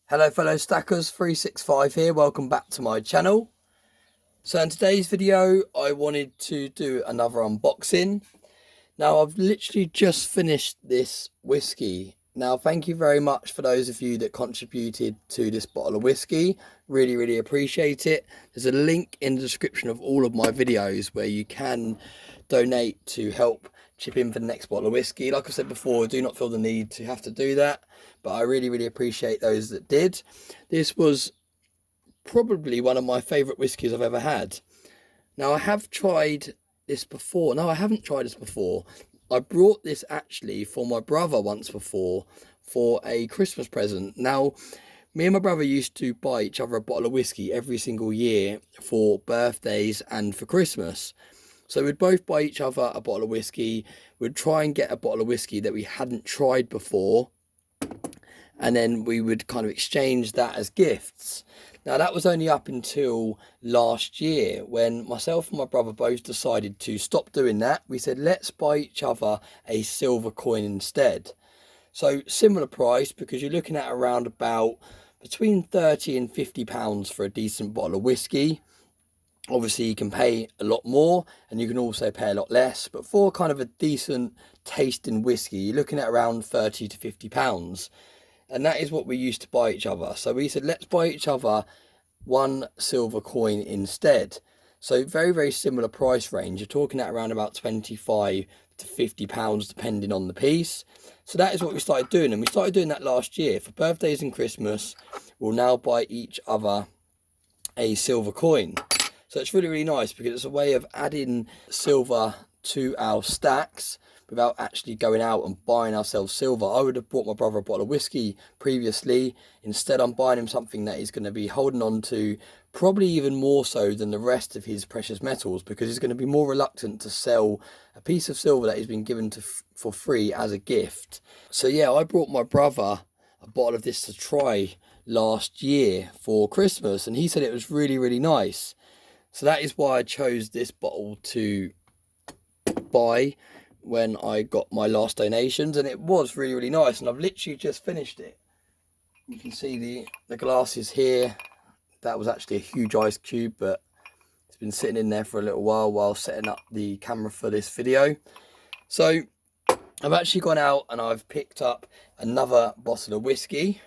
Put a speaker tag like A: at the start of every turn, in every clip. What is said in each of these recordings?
A: Hello fellow stackers, 365 here, welcome back to my channel. So in today's video I wanted to do another unboxing. Now I've literally just finished this whiskey. Now thank you very much for those of you that contributed to this bottle of whiskey. Really appreciate it. There's a link in the description of all of my videos where you can donate to help chip in for the next bottle of whiskey. Like I said before, I do not feel the need to have to do that, but I really appreciate those that did. This was probably one of my favourite whiskies I've ever had. Now I have tried this before. No, I haven't tried this before. I brought this actually for my brother once before for a Christmas present. Now, me and my brother used to buy each other a bottle of whiskey every single year for birthdays and for Christmas. So we'd both buy each other a bottle of whiskey. We'd try and get a bottle of whiskey that we hadn't tried before, and then we would kind of exchange that as gifts. Now that was only up until last year when myself and my brother both decided to stop doing that. We said, let's buy each other a silver coin instead. So similar price, because you're looking at around about between 30 and 50 pounds for a decent bottle of whiskey. Obviously you can pay a lot more and you can also pay a lot less, but for kind of a decent tasting whiskey you're looking at around 30 to 50 pounds. And that is what we used to buy each other. So we said, let's buy each other one silver coin instead. So very similar price range. You're talking at around about 25 to 50 pounds depending on the piece. So that is what we started doing, and we started doing that last year. For birthdays and Christmas, we'll now buy each other a silver coin. So it's really nice because it's a way of adding silver to our stacks without actually going out and buying ourselves silver. I would have bought my brother a bottle of whiskey previously. Instead, I'm buying him something that he's going to be holding on to, probably even more so than the rest of his precious metals, because he's going to be more reluctant to sell a piece of silver that he's been given for free as a gift. So yeah, I brought my brother a bottle of this to try last year for Christmas, and he said it was really nice. So that is why I chose this bottle to buy when I got my last donations, and it was really nice, and I've literally just finished it. You can see the glasses here. That was actually a huge ice cube, but it's been sitting in there for a little while setting up the camera for this video. So I've actually gone out and I've picked up another bottle of whiskey.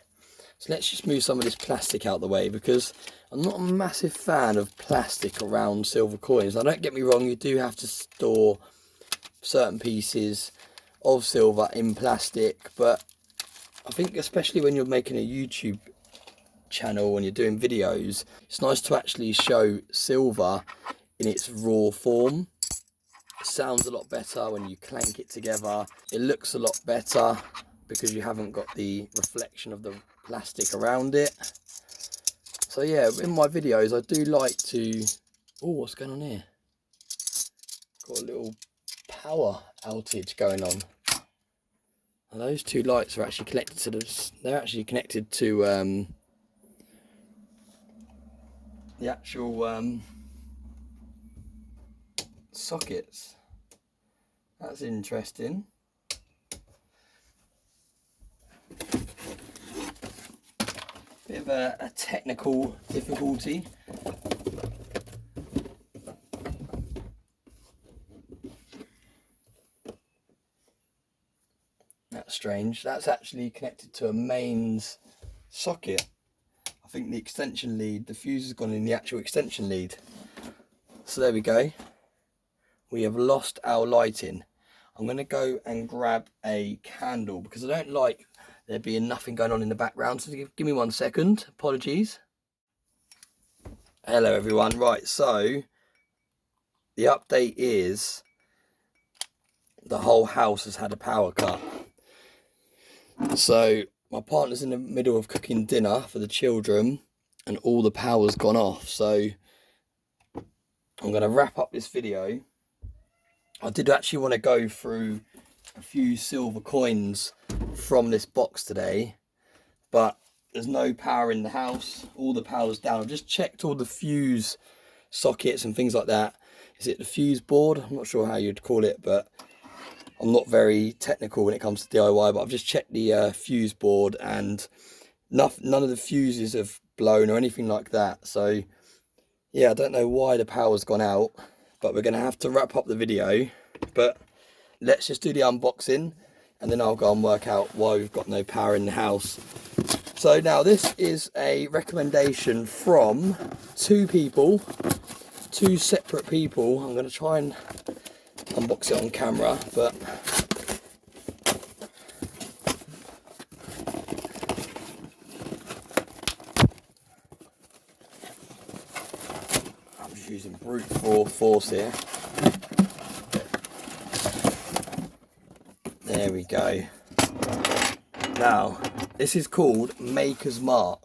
A: So let's just move some of this plastic out of the way, because I'm not a massive fan of plastic around silver coins. Now don't get me wrong, you do have to store certain pieces of silver in plastic, but I think especially when you're making a YouTube channel and you're doing videos, it's nice to actually show silver in its raw form. It sounds a lot better when you clank it together. It looks a lot better because you haven't got the reflection of the plastic around it. So yeah, in my videos I do like to... Oh, what's going on here? Got a little power outage going on. And those two lights are actually connected to they're actually connected to the actual sockets. That's interesting. Bit of a technical difficulty. That's strange. That's actually connected to a mains socket. I think the extension lead, the fuse has gone in the actual extension lead. So there we go. We have lost our lighting. I'm going to go and grab a candle because I don't like there being nothing going on in the background. So give me 1 second. Apologies. Hello everyone. Right, so the update is the whole house has had a power cut. So my partner's in the middle of cooking dinner for the children and all the power's gone off. So I'm going to wrap up this video. I did actually want to go through a few silver coins from this box today, but there's no power in the house. All the power's down. I've just checked all the fuse sockets and things like that. Is it the fuse board? I'm not sure how you'd call it, but I'm not very technical when it comes to DIY, but I've just checked the fuse board and none of the fuses have blown or anything like that. So yeah, I don't know why the power's gone out, but we're going to have to wrap up the video. But let's just do the unboxing, and then I'll go and work out why we've got no power in the house. So now this is a recommendation from two separate people. I'm going to try and unbox it on camera, but I'm just using brute force here. There we go. Now, this is called Maker's Mark,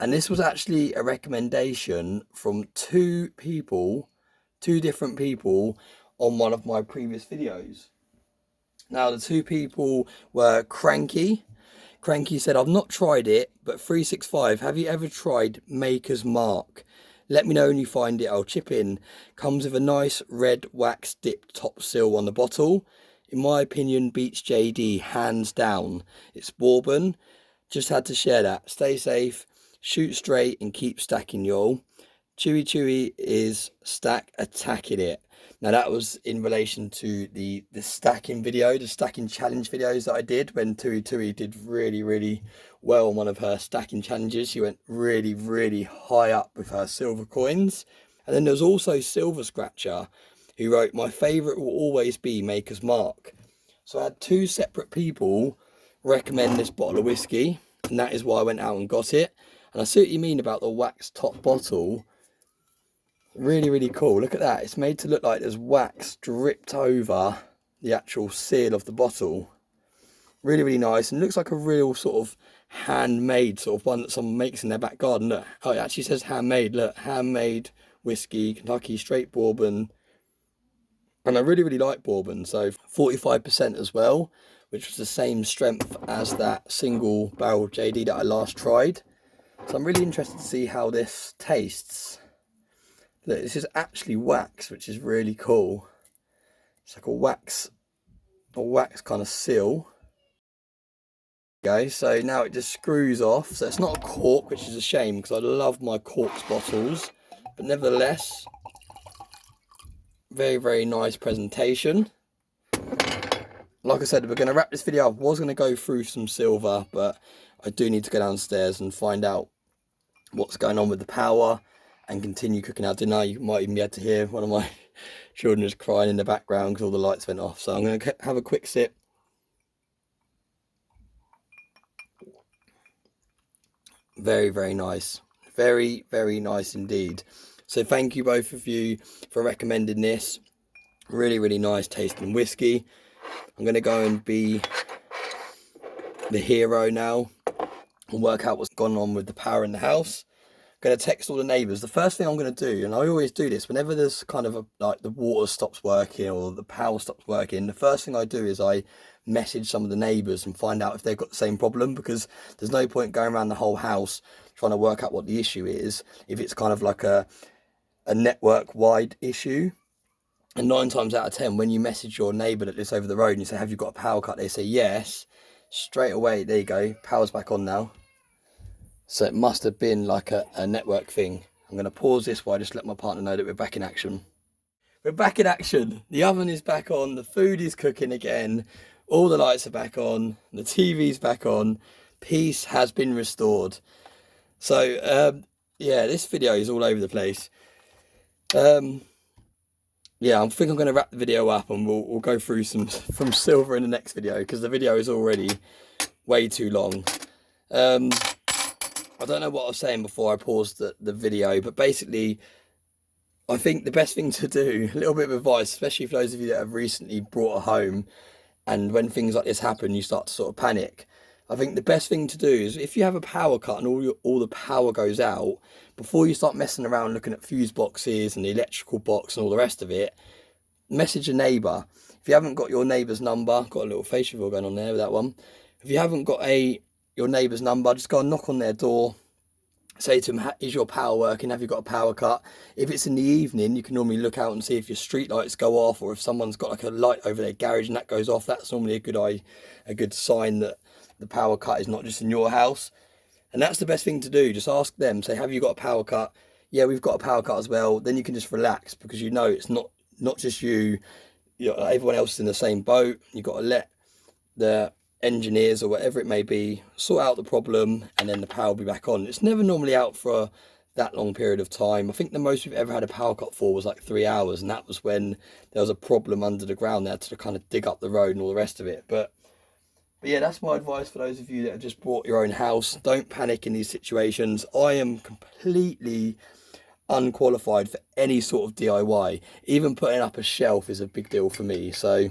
A: and this was actually a recommendation from two different people on one of my previous videos. Now, the two people were Cranky. Cranky said, I've not tried it, but 365, have you ever tried Maker's Mark? Let me know when you find it, I'll chip in. Comes with a nice red wax dipped top seal on the bottle. In my opinion, beats JD hands down. It's bourbon. Just had to share that. Stay safe, shoot straight, and keep stacking, y'all. Chewy is stack attacking it. Now that was in relation to the stacking video, the stacking challenge videos that I did when Tui did really well on one of her stacking challenges. She went really high up with her silver coins. And then there's also Silver Scratcher, who wrote, my favourite will always be Maker's Mark. So I had two separate people recommend this bottle of whiskey, and that is why I went out and got it. And I see what you mean about the wax top bottle. Really cool. Look at that. It's made to look like there's wax dripped over the actual seal of the bottle. Really nice, and looks like a real sort of handmade sort of one that someone makes in their back garden. Look, oh, it actually says handmade. Look, handmade whiskey, Kentucky straight bourbon. And I really like bourbon, so 45% as well, which was the same strength as that single barrel JD that I last tried. So I'm really interested to see how this tastes. Look, this is actually wax, which is really cool. It's like a wax kind of seal. Okay, so now it just screws off. So it's not a cork, which is a shame because I love my corks bottles, but nevertheless, very nice presentation. Like I said, we're going to wrap this video up. I was going to go through some silver, but I do need to go downstairs and find out what's going on with the power and continue cooking our dinner. You might even be able to hear one of my children just crying in the background because all the lights went off. So I'm going to have a quick sip. Very nice. Very nice indeed. So thank you both of you for recommending this. Really nice tasting whiskey. I'm going to go and be the hero now and work out what's gone on with the power in the house. I'm going to text all the neighbours. The first thing I'm going to do, and I always do this, whenever there's kind of like the water stops working or the power stops working, the first thing I do is I message some of the neighbours and find out if they've got the same problem, because there's no point going around the whole house trying to work out what the issue is if it's kind of like a network-wide issue. And 9 times out of 10, when you message your neighbour that lives over the road and you say, have you got a power cut? They say yes. Straight away, there you go, power's back on now. So it must have been like a network thing. I'm going to pause this while I just let my partner know that we're back in action. We're back in action. The oven is back on. The food is cooking again. All the lights are back on. The TV's back on. Peace has been restored. So, yeah, this video is all over the place. Yeah, I think I'm going to wrap the video up and we'll go through some from silver in the next video, because the video is already way too long. I don't know what I was saying before I paused the video, but basically, I think the best thing to do, a little bit of advice, especially for those of you that have recently bought a home, and when things like this happen, you start to sort of panic. I think the best thing to do is, if you have a power cut and all the power goes out, before you start messing around looking at fuse boxes and the electrical box and all the rest of it, message a neighbour. If you haven't got your neighbour's number, got a little face reveal going on there with that one. If you haven't got your neighbour's number, just go and knock on their door. Say to them, is your power working? Have you got a power cut? If it's in the evening, you can normally look out and see if your street lights go off, or if someone's got like a light over their garage and that goes off. That's normally a good sign that the power cut is not just in your house. And that's the best thing to do. Just ask them, say, have you got a power cut? Yeah, we've got a power cut as well. Then you can just relax, because you know it's not just you. Everyone else is in the same boat. You've got to let the engineers or whatever it may be sort out the problem, and then the power will be back on. It's never normally out for that long period of time. I think the most we've ever had a power cut for was like 3 hours, and that was when there was a problem under the ground. They had to kind of dig up the road and all the rest of it. But yeah, that's my advice for those of you that have just bought your own house. Don't panic in these situations. I am completely unqualified for any sort of DIY. Even putting up a shelf is a big deal for me. So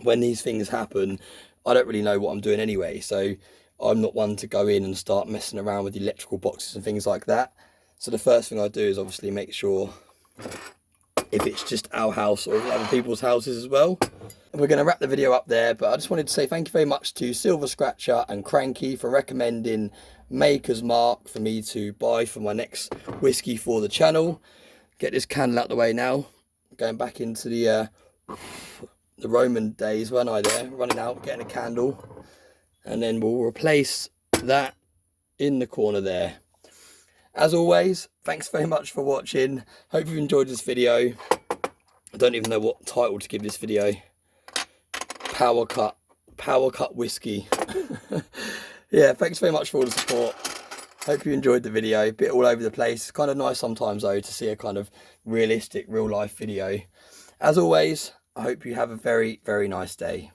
A: when these things happen, I don't really know what I'm doing anyway. So I'm not one to go in and start messing around with the electrical boxes and things like that. So the first thing I do is obviously make sure if it's just our house or other people's houses as well. And we're going to wrap the video up there, but I just wanted to say thank you very much to Silver Scratcher and Cranky for recommending Maker's Mark for me to buy for my next whiskey for the channel. Get this candle out the way now. Going back into the Roman days, weren't I there? Running out, getting a candle. And then we'll replace that in the corner there. As always, thanks very much for watching. Hope you've enjoyed this video. I don't even know what title to give this video. Power cut whiskey. Yeah, thanks very much for all the support. Hope you enjoyed the video. A bit all over the place. It's kind of nice sometimes though to see a kind of realistic real life video. As always, I hope you have a very, very nice day.